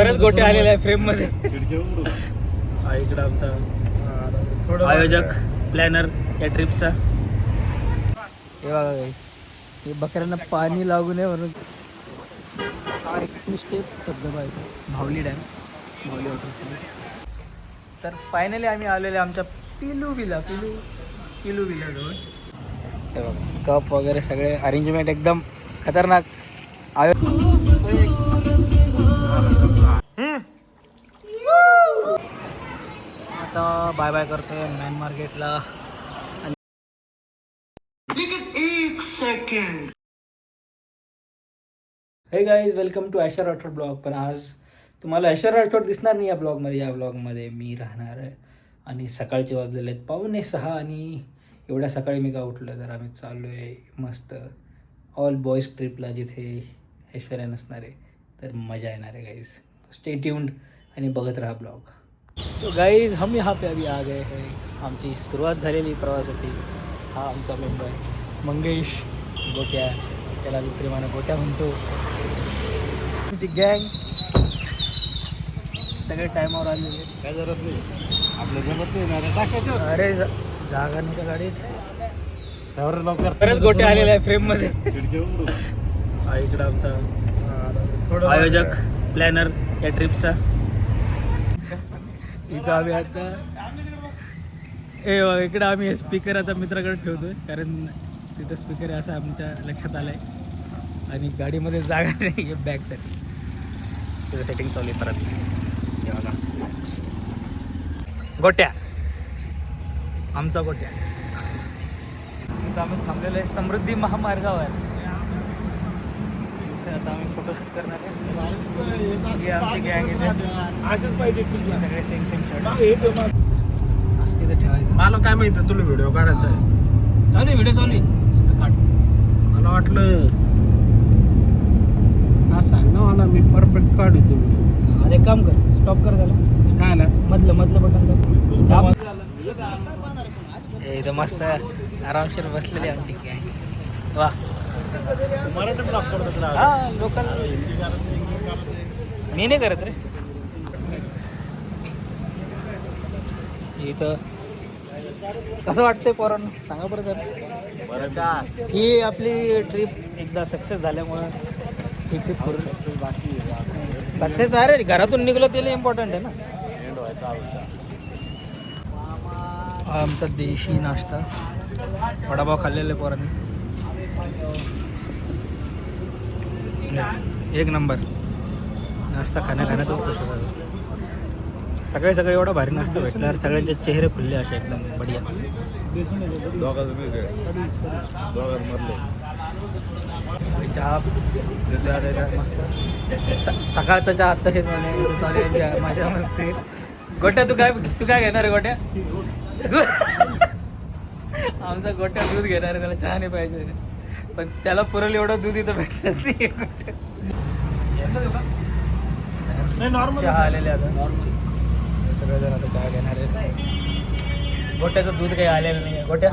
परत गोटे आलेले आहे फ्रेम मध्ये. हा इकडं आमचा आयोजक प्लॅनर या ट्रिपचा. हे बघा guys, हे बकऱ्यांना पाणी लागू नये म्हणून हा एक स्टेप धबधबा आहे भावली डॅम, भावली वॉटरफॉल. तर फायनली आम्ही आलेले आमच्या पिलू विला जवळ. हे बघा कप वगैरे सगळे अरेंजमेंट एकदम खतरनाक. आता बाय बाय करतोय मॅन मार्केटला. Hey guys, welcome to Asher Rathod blog. पण आज तुम्हाला ॲशर राठोड दिसणार नाही या ब्लॉगमध्ये. या ब्लॉगमध्ये मी राहणार आहे आणि सकाळचे वाजलेले आहेत 5:45. आणि एवढ्या सकाळी मी का उठलो तर आम्ही चाललो आहे मस्त ऑल बॉयज ट्रिपला, जिथे ऐश्वर्या नसणार आहे. तर मजा येणार आहे गाईज. स्टे ट्यून्ड आणि बघत राहा ब्लॉग. तो गाईज हम यहाँ पे अभी आ गए हैं. आमची सुरुवात झालेली प्रवासाची. हा आमचा मेंबर मंगेश गोट्या, त्याला प्रेमानं गोट्या म्हणतो. आमची गँग सगळे टायमावर आलेले. काय जरूरत नाही, आपलं जमत नाही टाकायचं. अरे जागा नाही का गाडीत. त्यावर लवकर परत गोटे आलेले आहे फ्रेम मध्ये. हा इकडं आमचा आयोजक प्लॅनर या ट्रिपचा. इथं आम्ही आता इकडं आम्ही स्पीकर आता मित्राकडे ठेवतोय, कारण तिथं स्पीकर आहे असं आमच्या लक्षात आलं आहे. आणि गाडीमध्ये जागा नाही आहे बॅगसाठी. तिथं सेटिंग चालू आहे परत. हे बघा गोट्या, आमचा गोट्या. इथं आम्ही थांबलेलो आहे समृद्धी महामार्गावर. इथे आता आम्ही फोटोशूट करणार आहे. आमची गँग इथे असंच पाहिजे, सगळे सेम शर्ट असं तिथे ठेवायचं. मला काय माहिती तुला व्हिडिओ काढायचा आहे. चालू आहे व्हिडिओ चालू आहे काढ. मला वाटलं हा सांग ना मला, मी परफेक्ट काढू तो व्हिडिओ. अरे काम कर, स्टॉप कर त्याला. काय ना मधलं बटन दाब. इथं मस्त आरामशीर बसलेली आमची गँग. वा मराठी ब्लॉग करतात ना. हा लोकल मी नाही करत रे. इथं कसं वाटतंय पोरांना सांगा बरं जरा. ही आपली ट्रिप एकदा सक्सेस झाल्यामुळं ही ट्रिप बाकी सक्सेस आहे रे. घरातून निघलो त्याला इम्पॉर्टंट आहे ना. हा आमचा देशी नाश्ता, वडापाव खाल्लेले पोरांनी. एक नंबर नाश्ता खाण्यात खुश झालं. सगळे एवढा भारी नाश्ता भेटल्यावर सगळ्यांचे चेहरे खुलले असे एकदम बढिया. चहा मस्त सकाळचा चहा तसेच माझ्या मस्ती. गोट्या तू काय घेणार आहे गोट्या? दूध. आमचा गोट्या दूध घेणार आहे, त्याला चहा नाही पाहिजे. पण त्याला पुरेल एवढं दूध इथं भेटत नाही. नॉर्मल चहा आलेले आता. नॉर्मल सगळेजण आता चहा घेणार आहेत. गोट्याचं दूध काही आलेलं नाही आहे. गोट्या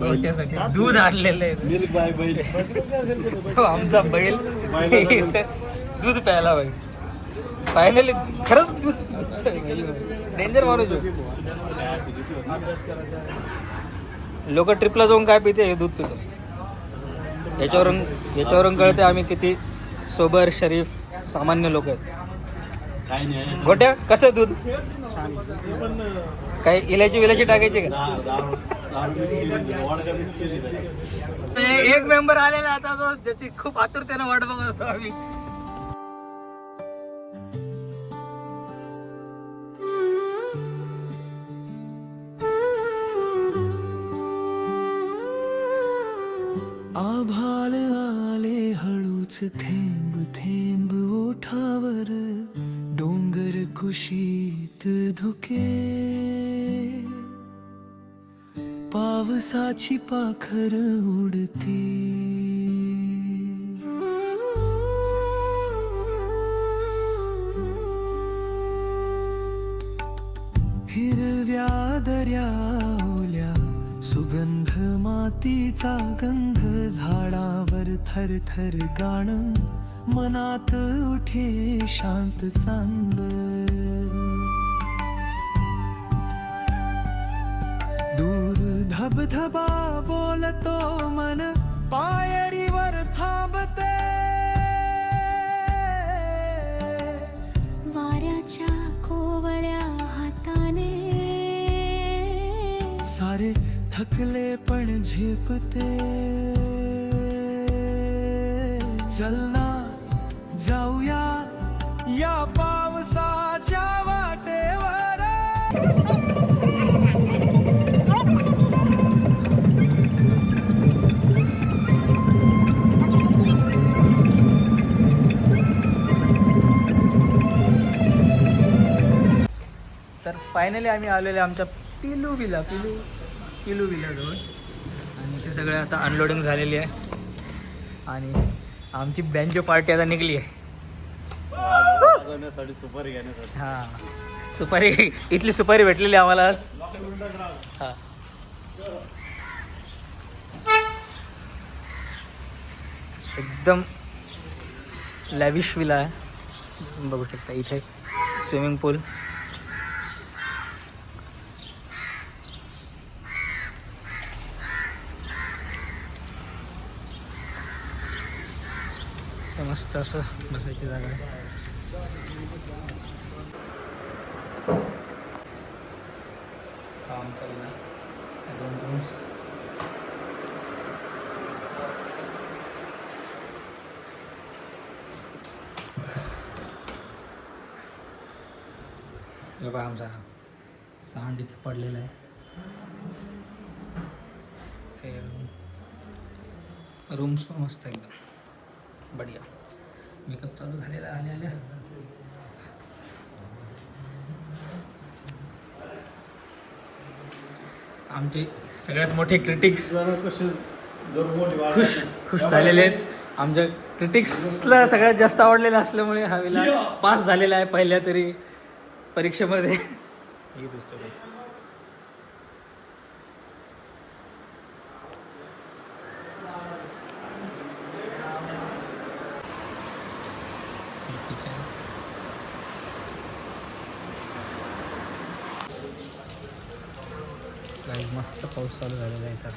गोट्यासाठी दूध आणलेलं आहे. आमचा बैल दूध प्यायला पाहिजे. फायनली खरंच दूध. डेंजर माणूस. लोक ट्रिपला जाऊन काय पिते, हे दूध पितो. याच्यावरून कळते आम्ही किती सोबर शरीफ सामान्य लोक आहेत. गोट्या कसं दूध काय इलायची टाकायची का? एक मेंबर आलेला आता तो, ज्याची खूप आतुरतेनं वाट बघत होतो आम्ही. आभाळ आले हळूच थेंब थेंब ओठावर, डोंगर कुशीत धुके, पावसाची पाखर उडती. हिरव्या दर्या ओल्या सुगंध मातीचा गंध झाडावर थरथर गाणं मनात उठे शांत चांद दूर धबधबा बोलतो मन पायरीवर थांबते वाऱ्याच्या कोवळ्या हाताने सारे थकले पण झेपते चलना जाऊया या पावसाच्या वाटेवर तर फायनली आम्ही आलेले आमच्या पिलू विलाजवळ आणि ते सगळे आता अनलोडिंग झालेली आहे आणि आमची बँजो पार्टी आता निघली आहे. सुपारी घेण्यासाठी हां सुपारी इथली सुपारी भेटलेली आम्हाला आज. हां एकदम लॅविश विला आहे बघू शकता. इथे स्विमिंग पूल मस्त असं बसायची जागा आहे. काम चाललं 2 रूम्स. हे बघा आमचा सांड इथे पडलेला आहे. रूम्स पण मस्त एकदम बढिया. मेकअप चालू झालेला आल्या आमचे सगळ्यात मोठे क्रिटिक्स खुश झालेले आहेत. आमच्या क्रिटिक्सला सगळ्यात जास्त आवडलेलं असल्यामुळे हा विला पास झालेला आहे पहिल्या तरी परीक्षेमध्ये. ही दुसरं गाईज मस्त पाऊस चालू झालेला आहे इथं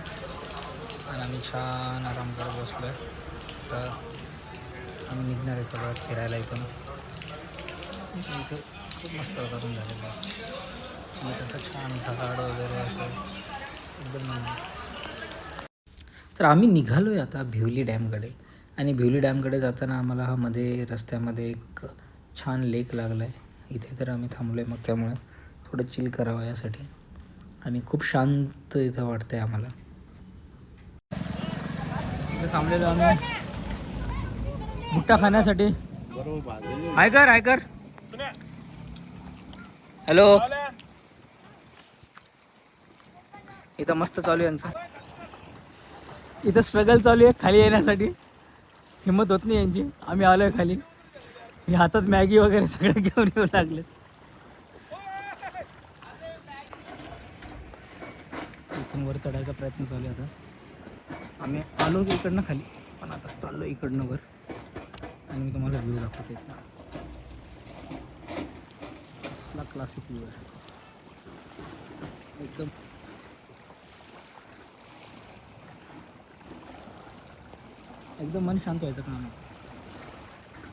आणि आम्ही छान आराम करत बसलो आहे. तर आम्ही निघणार आहे सगळं फिरायला इथून. इथं खूप मस्त वातावरण झालेलं आहे आणि तसं छान ढगाळ वगैरे असं एकदम. तर आम्ही निघालो आहे आता भिवली डॅमकडे आणि भिवली डॅमकडे जाताना आम्हाला हा मध्ये रस्त्यामध्ये एक छान लेक लागला आहे. इथे तर आम्ही थांबलो आहे मग त्यामुळे थोडं चिल करावं यासाठी आणि खूप शांत इथं वाटतं आहे आम्हाला. इथं थांबलेलो आम्ही भुट्टा खाण्यासाठी. ऐकर हॅलो. इथं मस्त चालू आहे यांचं. इथं स्ट्रगल चालू आहे खाली येण्यासाठी. हिंमत होत नाही यांची. आम्ही आलो आहे खाली. हे हातात मॅगी वगैरे सगळं घेऊन येऊ लागले. इथून वर चढायचा प्रयत्न चालू आहे आता. आम्ही आलो इकडनं खाली पण आता चाललो इकडनं वर आणि मी तुम्हाला व्ह्यू दाखवते. कसला क्लासिक व्ह्यू आहे एकदम. एकदम मन शांत व्हायचं काम आहे.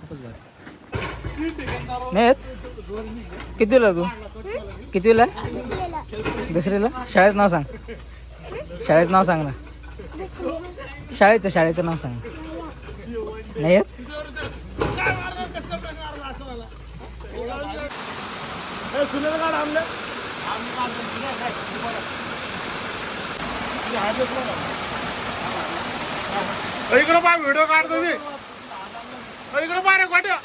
खूपच बरं नाही येत. कितीला तू कितीला दुसरीला? शाळेचं नाव सांग. शाळेचं नाव सांग ना. शाळेचं नाव सांग. नाही येत. इकडं पा व्हिडिओ काढतो मी. इकडं पा रे वाट्या.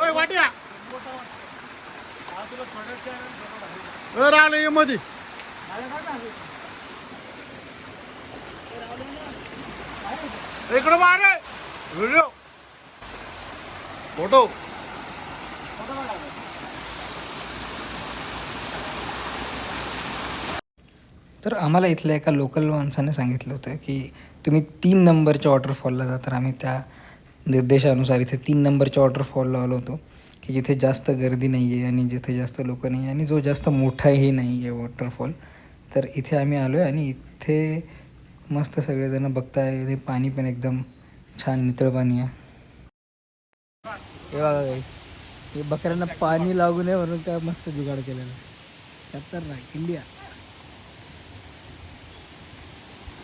ओय वाट्या राहिले ये मध्ये. इकडं पा रे व्हिडिओ फोटो. तर आम्हाला इथल्या एका लोकल माणसाने सांगितलं होतं की तुम्ही 3 नंबरच्या वॉटरफॉलला जा. तर आम्ही त्या निर्देशानुसार इथे 3 नंबरच्या वॉटरफॉलला आलो होतो की जिथे जास्त गर्दी नाही आहे आणि जिथे जास्त लोक नाही आहे आणि जो जास्त मोठाही नाही आहे वॉटरफॉल. तर इथे आम्ही आलो आहे आणि इथे मस्त सगळेजण बघताय आणि पाणी पण एकदम छान नितळ पाणी आहे. हे बघा काही हे बकऱ्यांना पाणी लागू नये म्हणून काय मस्त जुगाड केलेला खतरनाक इंडिया.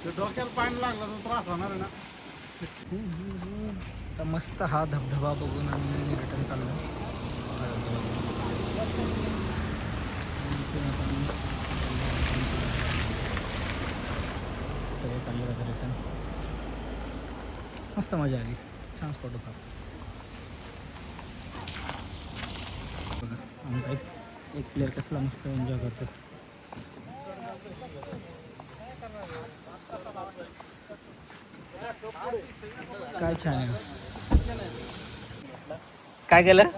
डोक्याला पाणी लागलं तर त्रास होणार आहे ना. आता मस्त हा धबधबा बघून आम्ही रिटर्न चाललो. सगळे चालले जातात रिटर्न. मस्त मजा आली, छान स्पॉट होता. बघा आमचा एक प्लेअर कसला मस्त एन्जॉय करतो. काय छान आहे. काय केलं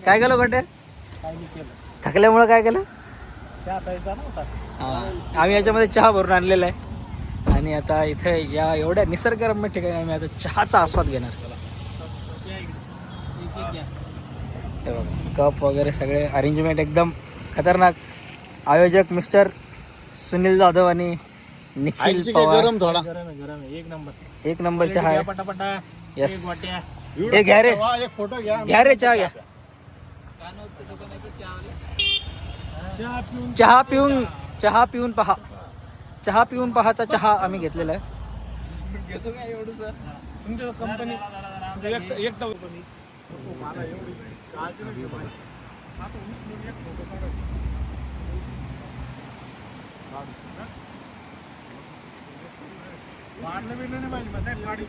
काय केलं बटे थकल्यामुळं काय केलं. आम्ही याच्यामध्ये चहा भरून आणलेला आहे आणि आता इथे या एवढ्या निसर्गरम्य ठिकाणी आम्ही आता चहाचा आस्वाद घेणार. हे बघा कप वगैरे सगळे अरेंजमेंट एकदम खतरनाक. आयोजक मिस्टर सुनील जाधव आणि निखिल पवार. गरम थोडा एक नंबर चहा आहे. यस हे घ्या रे एक फोटो घ्या. घ्या रे चहा घ्या. चहा पिऊन पहा. चहा पिऊन पहाचा चहा आम्ही घेतलेला आहे. घेतो काय एवढं सर तुमच्या कंपनी एकटा वाढलं बिडलं नाही पाहिजे नाही पाडी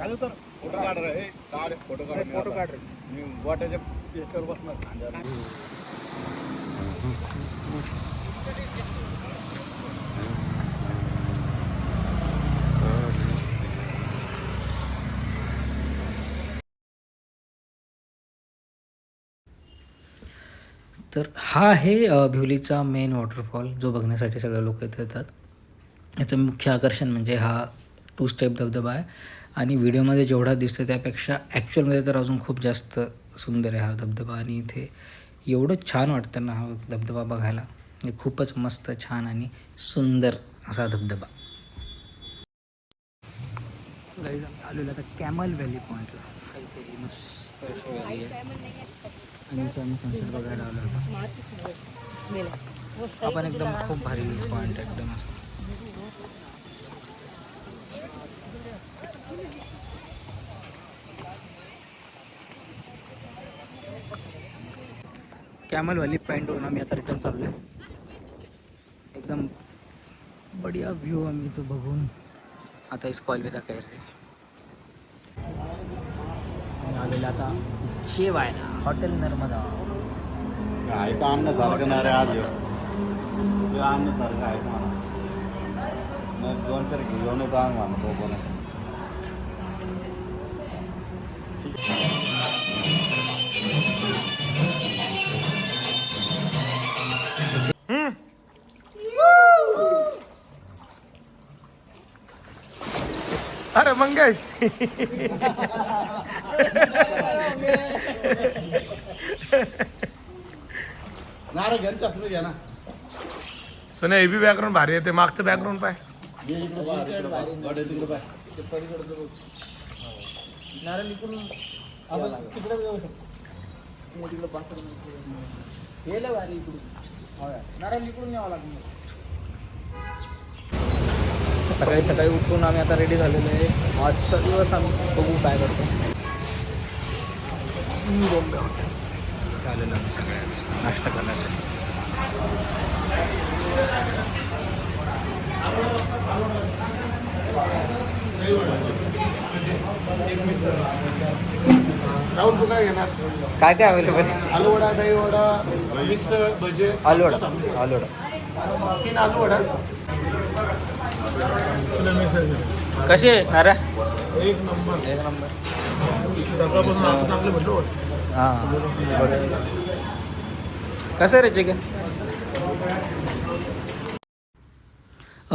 आलो तर फोटो काढ रे काढ फोटो काढ मी वाट्याच्या याच्यावर बसणार खांद्यावर. तर हा आहे भिवलीचा मेन वॉटरफॉल जो बघण्यासाठी सगळे लोक इथे येतात. याचं मुख्य आकर्षण म्हणजे हा 2 स्टेप धबधबा आहे आणि व्हिडिओमध्ये जेवढा दिसतो त्यापेक्षा ॲक्च्युअलमध्ये तर अजून खूप जास्त सुंदर आहे हा धबधबा. आणि इथे एवढं छान वाटतं ना हा धबधबा बघायला. म्हणजे खूपच मस्त छान आणि सुंदर असा धबधबा. आलेला आता कॅमल व्हॅली पॉईंटला. काहीतरी मस्त अशी व्हॅली आहे आणि इथे आम्ही सनसेट बघायला आलो होतो. आपण एकदम खूप भारी पॉईंट आहे एकदम असं. कॅमल व्हॅली पॉईंटवरून आम्ही आता रिटर्न चाललो आहे. एकदम बढिया व्ह्यू आम्ही तो बघून आता इसको अलविदा कह रहे. आलेला आता शेवायला हॉटेल नर्मदा. काय का आणण्यासारखं नाही रे आज हे आणण्यासारखं आहे का मला 2-4 घेऊन येतो आण म्हणतो पण अरे मंगेश नारे घ्या चष्मे घ्या ना. सोन्या हे बी बॅकग्राऊंड भारी आहे. ते मागचं बॅकग्राऊंड पाय. सकाळी सकाळी उठून आम्ही आता रेडी झालेलो आहे. आजचा दिवस आम्ही बघू काय करतो. बॉम्बे हॉटेल आलेलो आम्ही सगळ्याच नाश्ता करण्यासाठी. राहुल तू काय घेणार? काय काय अवेलेबल? आलू वडा, दही वडा, मिसळ, भजे. आलू वडा. 3 आलू वडा. तुला मिसळ कशी आहे नारा? एक नंबर. सकाळपासून आपण चांगलं भेटलो. हां कसं रे चिकन?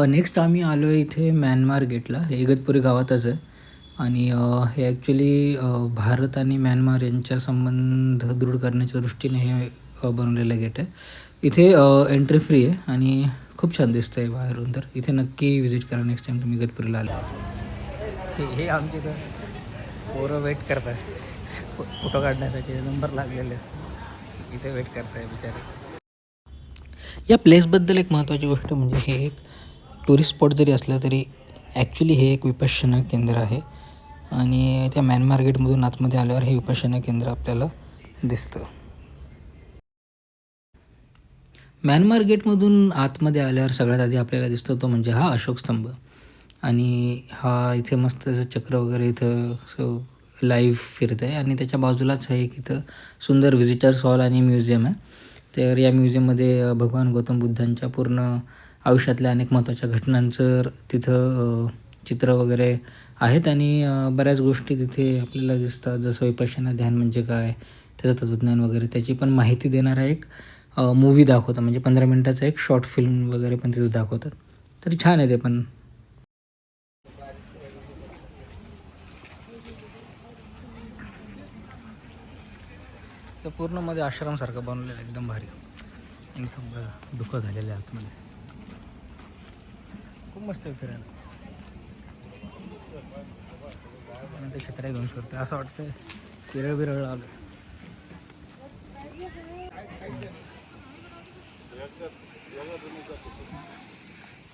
नेक्स्ट आम्ही आलो आहे इथे म्यानमार गेटला. हे इगतपुरी गावातच आहे आणि हे ॲक्च्युली भारत आणि म्यानमार यांच्या संबंध दृढ करण्याच्या दृष्टीने हे बनवलेलं गेट आहे. इथे एंट्री फ्री आहे आणि खूप छान दिसतं आहे बाहेरून. तर इथे नक्की व्हिजिट करा नेक्स्ट टाईम तुम्ही इगतपुरीला आला. हे आमचे इथं पोरं वेट करतात फोटो काढण्यासाठी. नंबर लागलेले इथे वेट करताय बिचारे. या प्लेसबद्दल एक महत्त्वाची गोष्ट म्हणजे हे एक टुरिस्ट स्पॉट जरी असलं तरी ॲक्च्युली हे एक विपश्यना केंद्र आहे आणि त्या म्यानमार गेटमधून आतमध्ये आल्यावर हे विपश्यना केंद्र आपल्याला दिसतं. म्यानमार गेटमधून आतमध्ये आल्यावर सगळ्यात आधी आपल्याला दिसतो तो म्हणजे हा अशोक स्तंभ आणि हा इथे मस्त असं चक्र वगैरे इथं असं लाईव्ह फिरतं आहे आणि त्याच्या बाजूलाच आहे एक इथं सुंदर व्हिजिटर्स हॉल आणि म्युझियम आहे. तर या म्युझियममध्ये भगवान गौतम बुद्धांच्या पूर्ण आयुष्यातल्या अनेक महत्त्वाच्या घटनांचं तिथं चित्र वगैरे आहेत आणि बऱ्याच गोष्टी तिथे आपल्याला दिसतात. जसं विपश्यना ध्यान म्हणजे काय, त्याचं तत्त्वज्ञान वगैरे त्याची पण माहिती देणारा एक मूवी दाखवतात. म्हणजे 15 मिनटाचा एक शॉर्ट फिल्म वगैरे पण तिथं दाखवतात. तरी छान आहे ते पण. तर पूर्ण मध्ये आश्रमसारखं बनवलेलं आहे एकदम भारी. एकदम दुःख झालेलं आहे आतमध्ये. खूप मस्त आहे फिरायला. आणि ते छत्र्या घेऊन फिरते असं वाटतं केरळ बिरळ आलं.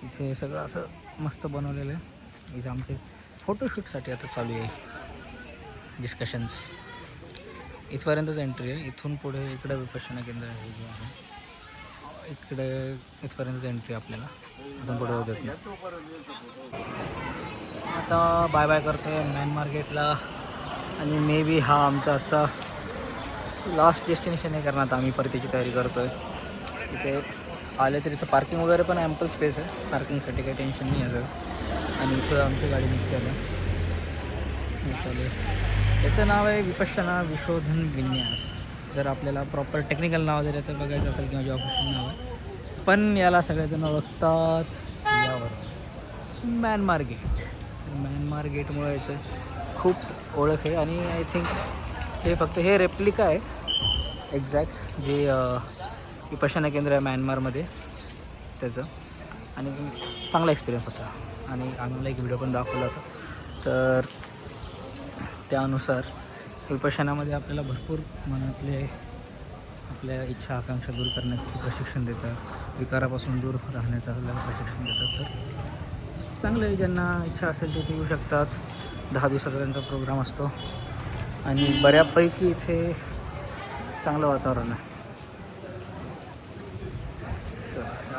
इथे सगळं असं मस्त बनवलेलं आहे. इथे आमचे फोटोशूटसाठी आता चालू आहे डिस्कशन्स. इथपर्यंतच एंट्री आहे. इथून पुढे इकडे विपश्यना केंद्र आहे जे आहे इकडे. इथपर्यंतच एंट्री आपल्याला. इथून पुढे होत नाही. आता बाय बाय करतो आहे म्यानमार गेटला आणि मे बी हा आमचा आजचा लास्ट डेस्टिनेशन आहे कारण आता आम्ही परतीची तयारी करतो आहे. इथे आले तर इथं पार्किंग वगैरे पण ॲम्पल स्पेस आहे. पार्किंगसाठी काही टेन्शन नाही याचं. आणि इथं आमची गाडी निघते आहे. याचं नाव आहे विपश्यना विशोधन विन्यास. जर आपल्याला प्रॉपर टेक्निकल नाव जर याचं बघायचं असेल किंवा जॉब नाव आहे पण याला सगळेजण ओळखतात यावर म्यानमार गेट. म्यानमार गेटमुळे याचं खूप ओळख आहे आणि आय थिंक हे फक्त हे रेप्लिका आहे एक्झॅक्ट जे विपश्यना केंद्र आहे म्यानमारमध्ये त्याचं. आणि चांगला एक्सपिरियन्स होता आणि आम्हाला एक व्हिडिओ पण दाखवला होता. तर त्यानुसार विपश्यनामध्ये आपल्याला भरपूर मनातले आपल्या इच्छा आकांक्षा दूर करण्यासाठी प्रशिक्षण देतात. विकारापासून दूर राहण्याचं आपल्याला प्रशिक्षण देतात. तर चांगलं आहे. ज्यांना इच्छा असेल ते येऊ शकतात. 10 दिवसाचा त्यांचा प्रोग्राम असतो आणि बऱ्यापैकी इथे चांगलं वातावरण आहे.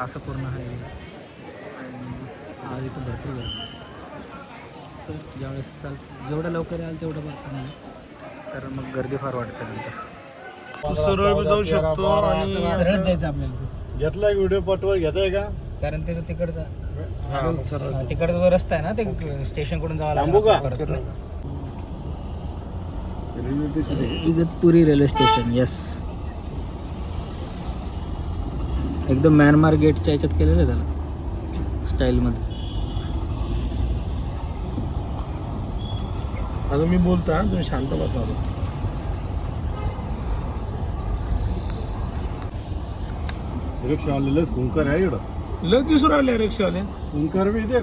असं पूर्ण आहे आणि आज इथं भरपूर गर्दी. तर ज्यावेळेस जेवढं लवकर याल तेवढं बरं नाही तर मग गर्दी फार वाटते नंतर. सरळ बी जाऊ शकतो आणि सरळच जायचं आपल्याला. घेतला एक व्हिडिओ पटवर घेताय का? कारण त्याचं तिकडचा सरळ तिकडचा जो रस्ता आहे ना ते स्टेशनकडून जावं थांबू का? लागतं. Igatpuri railway station. येस, एकदम म्यानमार गेटच्या याच्यात केलेलं आहे त्याला स्टाईलमध्ये. आता मी बोलतो हा, तुम्ही शांत बसा. रिक्षावाले कुंकर आहे इकडं. लग दिसून राहिले रिक्षावाले. कुंकर बी इथे.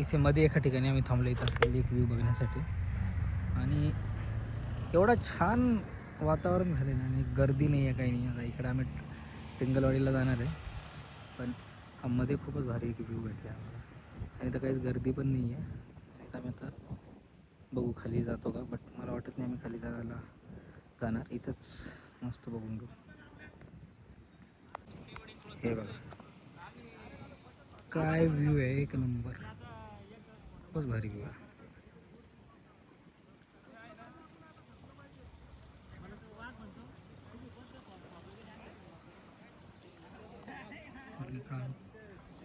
इथे मध्ये एका ठिकाणी आम्ही थांबलो इथं असलेली एक व्ह्यू बघण्यासाठी आणि एवढा छान वातावरण झालं आणि गर्दी नाही आहे काही नाही. आता इकडे आम्ही टिंगलवाडीला जाणार आहे पण मध्ये खूपच भारी एक व्ह्यू भेटला आम्हाला आणि इथं काहीच गर्दी पण नाही आहे. इथं आम्ही आता बघू खाली जातो का, बट मला वाटत नाही आम्ही खाली जायला जाणार. इथंच मस्त बघून घेऊ. हे बघा काय व्ह्यू आहे, एक नंबर. खूपच भारी व्ह्यू आहे.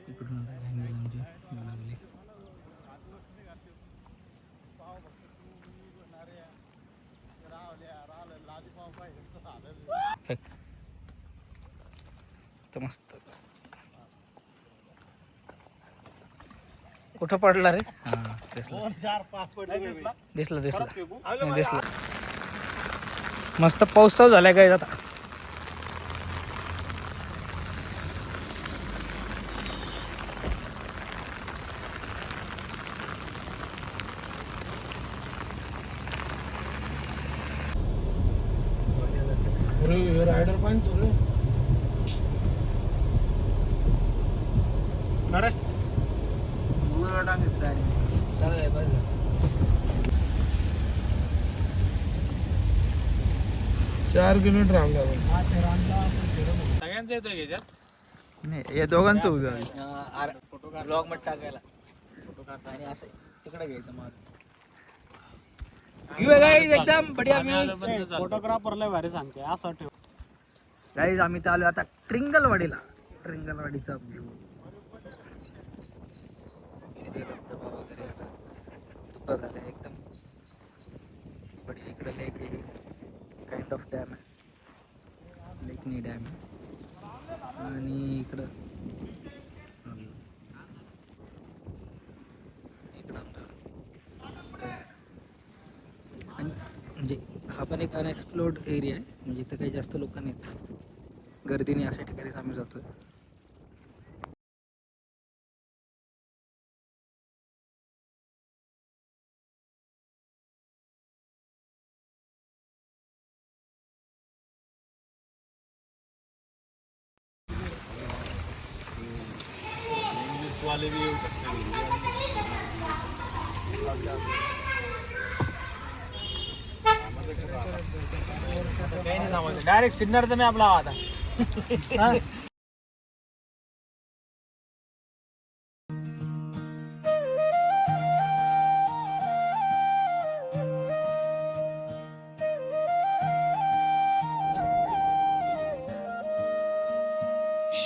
इकडून लागले मस्त मस्त. कुठं पडला रे? हा दिसला दिसला दिसला नाही, दिसला. मस्त पाऊस चालू झालाय काय आता. रायडर पॉइंट सोडले अरे 4 किलोमीटर रांगा सगळ्यांचं येतोय याच्यात. नाही या दोघांचं उद्या ब्लॉग मध्ये टाकायला फोटो काढता आणि असं तिकडे घ्यायचं मग व्ह्यू आहे गाईज एकदम बढिया व्ह्यू. फोटोग्राफरला भारी सांगते असं ठेव. गाईज आम्ही चालू आता ट्रिंगलवाडीला. ट्रिंगलवाडीचा व्ह्यू धबधबा वगैरे असं धुकं झालं एकदम बढिया. इकडे लेक आहे, काइंड ऑफ डॅम आहे, लेकनी डॅम आहे. आणि इकडं आणि म्हणजे हा पण एक अनएक्सप्लोर्ड एरिया आहे. म्हणजे इथं काही जास्त लोक नाहीत, गर्दीने अशा ठिकाणीच आम्ही जातोय. वाले भी येऊ शकते. काही नाही सांगायचं, डायरेक्ट सिन्नरचा मॅप लावा आता.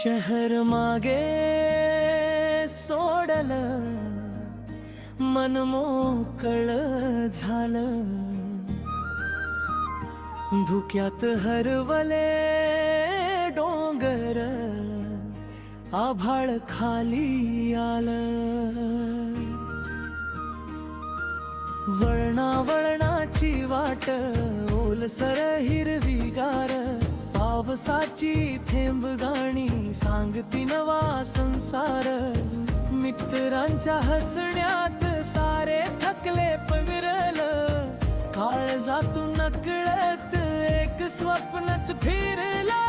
शहर मागे सोडलं, मन मोकळ झालं, धुक्यात हरवले डोंगर, आभाळ खाली आलं, वळणा वळणाची वाट ओलसर हिरवीगार, पावसाची थेंब गाणी सांगती नवा संसार, मित्रांच्या हसण्यात सारे थकले पण विरलं, काळजातून नकळत एक स्वप्नच फिरलं,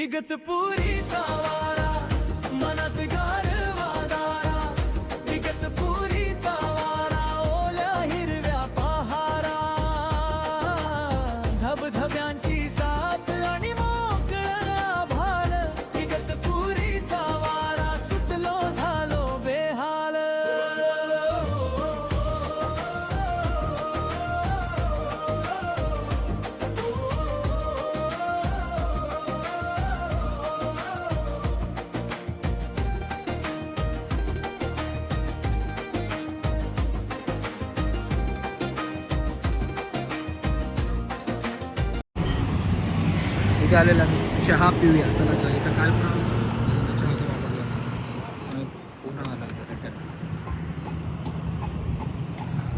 इगतपुरीचा वारा मनात गारवा दारा, इगतपुरीचा वारा ओल्या हिरव्या पहारा, धबधब्यांची साथ आणि मोकळं आभाळ, इगतपुरीचा वारा सुटलो झालो बेहाल. इथे आलेला मी चहा पिऊया चला. चहा इथं काल पण आलो होतो, चहा तर वापरला आणि पुन्हा आला होता रिटर्न.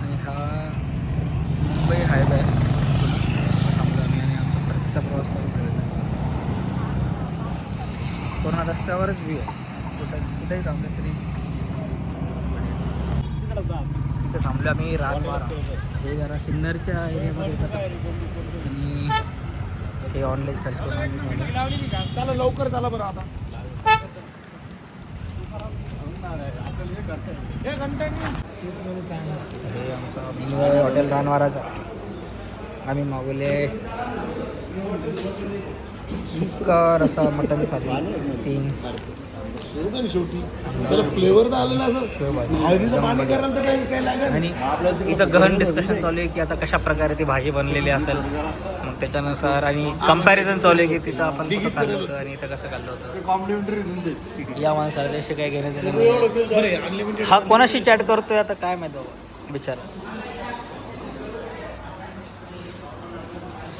आणि हा मुंबई हायवे आहे, थांबलो आम्ही आणि आमचा परतीचा प्रवास चालू केलेला आहे. पूर्ण रस्त्यावरच व्ह्यू आहे, कुठेही थांबले तरी. इथं थांबलो आम्ही रानवारा, हे जरा सिन्नरच्या एरियामध्ये येतात आणि हे ऑनलाईन सर्च करून आम्ही चला लवकर झालं बरं आता. हे कंटेंट हे आमचा मेनू आहे हॉटेल रानवाराचा. आम्ही मागवले सुक्का रसा मटन थाली 3 शेवटी त्याला फ्लेवर तर आलेला असं हळदीचं पाणी करायला तर काही लागेल. आणि इथं गहन डिस्कशन चालू आहे की आता कशा प्रकारे ती भाजी बनलेली असेल, मग त्याच्यानुसार आणि कम्पॅरिझन चालू आहे की तिथं आपण कुठं खाल्लं होतं आणि इथं कसं खाल्लं होतं. कॉम्प्लिमेंटरी देऊन दे. या माणसाला त्याशी काय घेणं देणं नाही. हा कोणाशी चॅट करतोय आता काय माहिती बाबा बिचारा.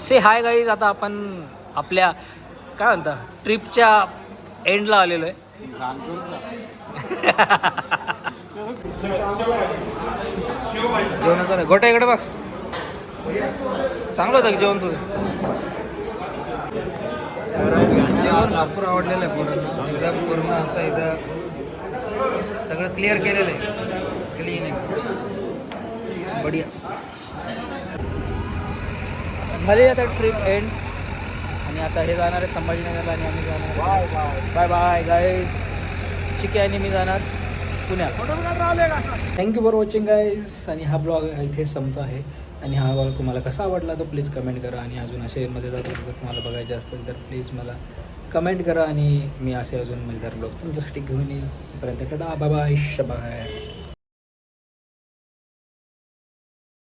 से हाय गाईज. आता आपण आपल्या काय म्हणता ट्रिपच्या एंडला आलेलो आहे. घाण करू का? जेवणाचं नाही. गोट्या इकडे बघ. चांगलं होतं की जेवण तुझं. जेवण भरपूर आवडलेलं आहे पोरांना. एकदम पूर्ण असं इथं सगळं क्लिअर केलेलं आहे. क्लीन आहे. बढिया. झाली आता ट्रिप एंड आणि आता हे जाणार आहे संभाजीनगरला आणि आम्ही जाणार बाय बाय गाईज. चिके आणि मी जाणार पुण्यात. Thank you for watching guys. आणि हा ब्लॉग इथे संपतो आहे. आणि हा ब्लॉग तुम्हाला कसा आवडला तर प्लीज कमेंट करा. आणि अजून असे मजेदार ब्लॉग जर तुम्हाला बघायचे असतील तर प्लीज मला कमेंट करा. आणि मी असे अजून मजेदार ब्लॉग तुमच्यासाठी घेऊन येईल. पर्यंत टाटा बाय बाय.